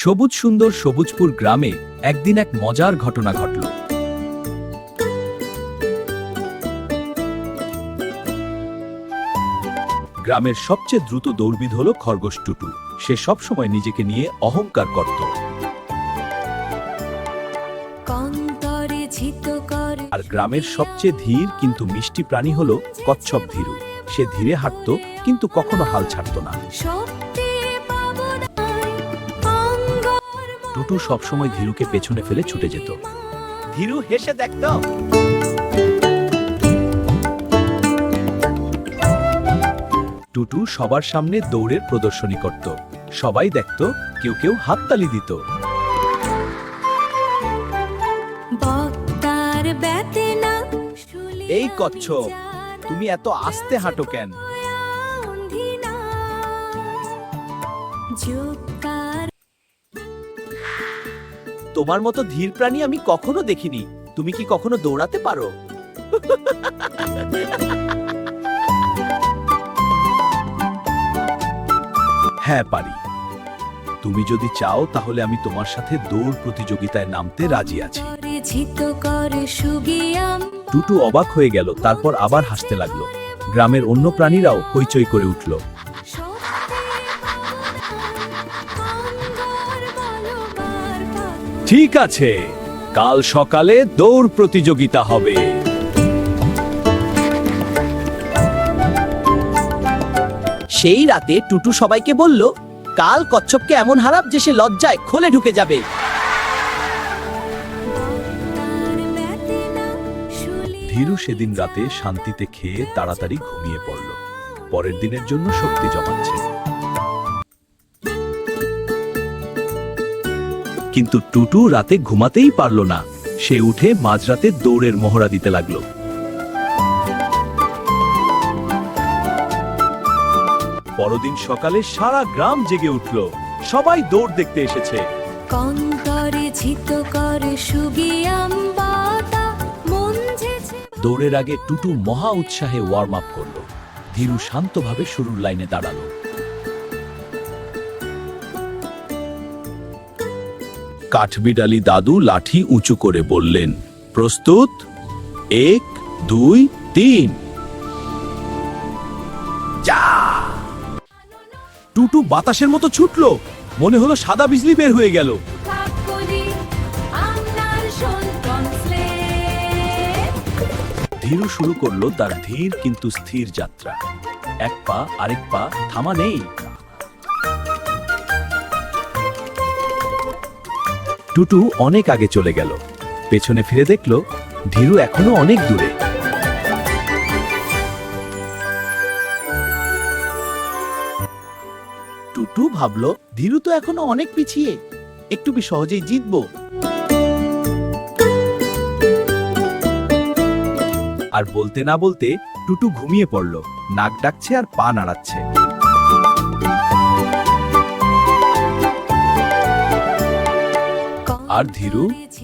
সবুজ সুন্দর সবুজপুর গ্রামে একদিন এক মজার ঘটনা ঘটল। গ্রামের সবচেয়ে দ্রুত দৌড়বিদ হল খরগোশ টুটু। সে সবসময় নিজেকে নিয়ে অহংকার করত। আর গ্রামের সবচেয়ে ধীর কিন্তু মিষ্টি প্রাণী হল কচ্ছপ ধীরু। সে ধীরে হাঁটত কিন্তু কখনো হাল ছাড়ত না। টুটু সবসময় ধীরুকে পেছনে ফেলে ছুটে যেত। ধীরু হেসে দেখত। টুটু সবার সামনে দৌড়ের প্রদর্শনী করত। সবাই দেখত, কেউ কেউ হাততালি দিত। এই কচ্ছপ, তুমি এত আস্তে হাঁটো কেন? তোমার মতো ধীর প্রাণী আমি কখনো দেখিনি। তুমি কি কখনো দৌড়াতে পারো? হ্যাঁ পারি। তুমি যদি চাও তাহলে আমি তোমার সাথে দৌড় প্রতিযোগিতায় নামতে রাজি আছি। টুটু অবাক হয়ে গেল, তারপর আবার হাসতে লাগলো। গ্রামের অন্য প্রাণীরাও হইচই করে উঠল। ঠিক আছে, কাল সকালে দৌড় প্রতিযোগিতা হবে। সেই রাতে টুটু সবাইকে বলল, কাল কচ্ছপকে এমন হারাব যে সে লজ্জায় খোলে ঢুকে যাবে। ধীরু সেদিন রাতে শান্তিতে খেয়ে তাড়াতাড়ি ঘুমিয়ে পড়ল। পরের দিনের জন্য শক্তি জমাচ্ছে। কিন্তু টুটু রাতে ঘুমাতেই পারল না। সে উঠে মাঝরাতে দৌড়ের মহড়া দিতে লাগল। পরদিন সকালে সারা গ্রাম জেগে উঠল। সবাই দৌড় দেখতে এসেছে। দৌড়ের আগে টুটু মহা উৎসাহে ওয়ার্ম আপ করল। ধীরু শান্তভাবে শুরুর লাইনে দাঁড়ালো। কাঠবিড়ালি দাদু লাঠি উঁচু করে বললেন, প্রস্তুত? 1 2 3। যা! টুটু বাতাসের মতো ছুটলো। মনে হলো সাদা বিজলি বের হয়ে গেল। ধীরু শুরু করলো তার ধীর কিন্তু স্থির যাত্রা। এক পা আরেক পা থামা নেই। টুটু অনেক আগে চলে গেল। পেছনে ফিরে দেখল ধীরু এখনো অনেক দূরে। টুটু ভাবল, ধীরু তো এখনো অনেক পিছিয়ে, একটু সহজেই জিতবো। আর বলতে না বলতে টুটু ঘুমিয়ে পড়ল। নাক ডাকছে আর পা নাড়াচ্ছে। আর ধীরু,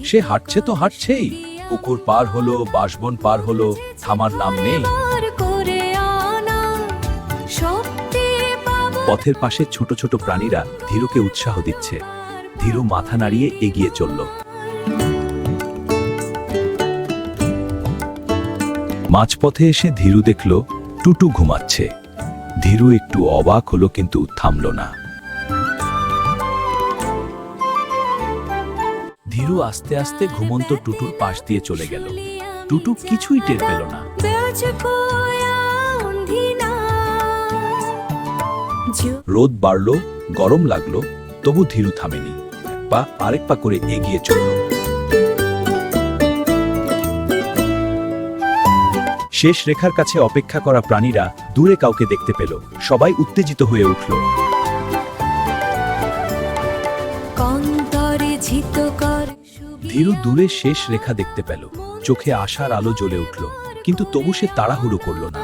সে হাঁটছে তো হাঁটছেই। পুকুর পার হলো, বাঁশবন পার হলো, থামার নাম নেই। পথের পাশে ছোট ছোট প্রাণীরা ধীরুকে উৎসাহ দিচ্ছে। ধীরু মাথা নাড়িয়ে এগিয়ে চলল। মাঝপথে এসে ধীরু দেখল টুটু ঘুমাচ্ছে। ধীরু একটু অবাক হলো কিন্তু থামল না। ধীরু আস্তে আস্তে ঘুমন্ত টুটুর পাশ দিয়ে চলে গেল। টুটু কিছুই টের পেল না। রোদ বাড়ল, গরম লাগলো, তবু ধীরু থামেনি। এক পা আরেক পা করে এগিয়ে চলল। শেষ রেখার কাছে অপেক্ষা করা প্রাণীরা দূরে কাউকে দেখতে পেল। সবাই উত্তেজিত হয়ে উঠল। ধীরু দূরে শেষ রেখা দেখতে পেল। চোখে আশার আলো জ্বলে উঠল, কিন্তু তবু সে তাড়াহুড়ো করল না।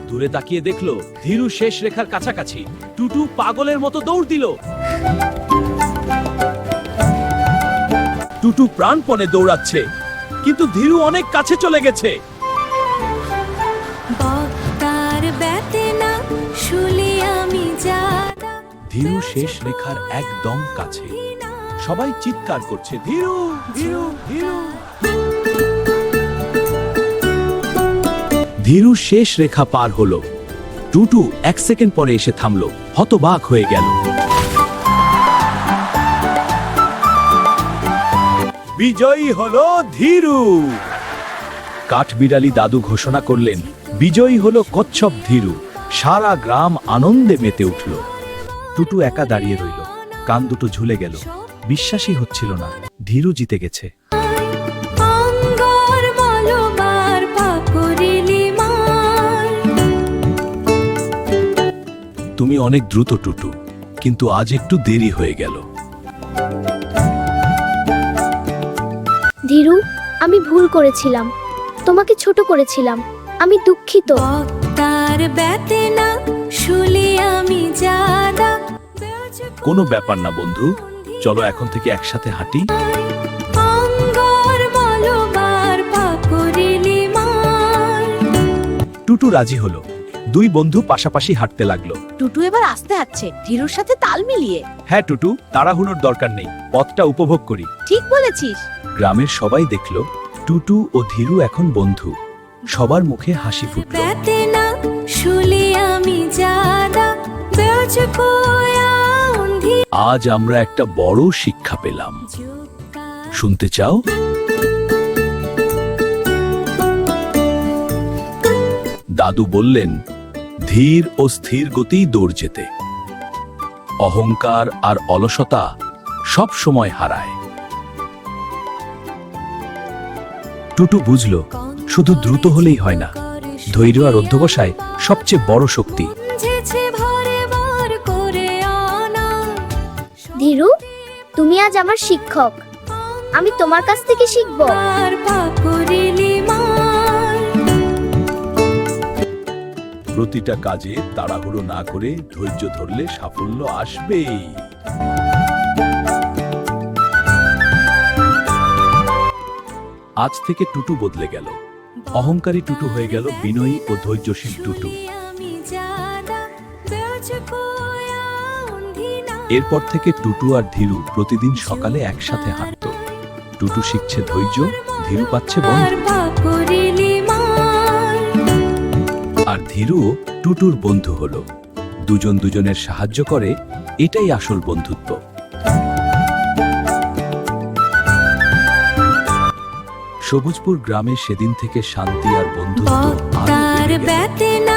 দূরে তাকিয়ে দেখল ধীরু শেষ রেখার কাছাকাছি। টুটু পাগলের মতো দৌড় দিল। টুটু প্রাণপণে দৌড়াচ্ছে, কিন্তু ধীরু অনেক কাছে চলে গেছে। ধীরু শেষ রেখার একদম কাছে। সবাই চিৎকার করছে, ধীরু ধীরু ধীরু। ধীরু শেষ রেখা পার হলো। টুটু 1 সেকেন্ড পরে এসে থামলো, হতবাক হয়ে গেল। বিজয়ী হলো ধীরু। কাঠবিড়ালি দাদু ঘোষণা করলেন, বিজয়ী হলো কচ্ছপ ধীরু। সারা গ্রাম আনন্দে মেতে উঠল। টুটু একা দাঁড়িয়ে রইল, কান দুটো ঝুলে গেল। বিশ্বাসই হচ্ছিল না, ধীরু জিতে গেছে। তুমি অনেক দ্রুত টুটু, কিন্তু আজ একটু দেরি হয়ে গেল। ধীরু, আমি ভুল করেছিলাম, তোমাকে ছোট করেছিলাম, আমি দুঃখিত। কোনো ব্যাপার না বন্ধু, চলো এখন থেকে একসাথে হাঁটি। টুটু রাজি হলো। 2 বন্ধু পাশাপাশি হাঁটতে লাগলো। টুটু এবার আস্তে হাঁটছে, ধীরুর সাথে তাল মিলিয়ে। হ্যাঁ টুটু, তাড়াহুড়োর দরকার নেই, পথটা উপভোগ করি। ঠিক বলেছিস। গ্রামের সবাই দেখলো টুটু ও ধীরু এখন বন্ধু। সবার মুখে হাসি ফুটল। আজ আমরা একটা বড় শিক্ষা পেলাম, শুনতে চাও? দাদু বললেন, ধীর ও স্থির গতিই দৌড় যেতে। অহংকার আর অলসতা সব সময় হারায়। টুটু বুঝল, শুধু দ্রুত হলেই হয় না, ধৈর্য আর অধ্যবসায় সবচেয়ে বড় শক্তি। ধীরু, তুমি আজ আমার শিক্ষক, আমি তোমার কাছ থেকে শিখব। প্রতিটা কাজে তাড়াহুড়ো না করে ধৈর্য ধরলে সাফল্য আসবেই। আজ থেকে টুটু বদলে গেল। অহংকারী টুটু হয়ে গেল বিনয়ী ও ধৈর্যশীল টুটু। এরপর থেকে টুটু আর ধীরু প্রতিদিন সকালে একসাথে হাঁটত। টুটু শিখছে ধৈর্য, ধীরু পাচ্ছে বন্ধু। আর ধীরুও টুটুর বন্ধু হলো। দুজন দুজনের সাহায্য করে, এটাই আসল বন্ধুত্ব। সবুজপুর গ্রামে সেদিন থেকে শান্তি আর বন্ধুত্ব আরো বেড়ে গেল।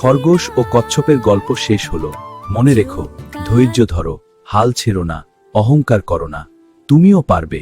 খরগোশ ও কচ্ছপের গল্প শেষ হলো। মনে রেখো, ধৈর্য ধরো, হাল ছেড়ো না, অহংকার করো না, তুমিও পারবে।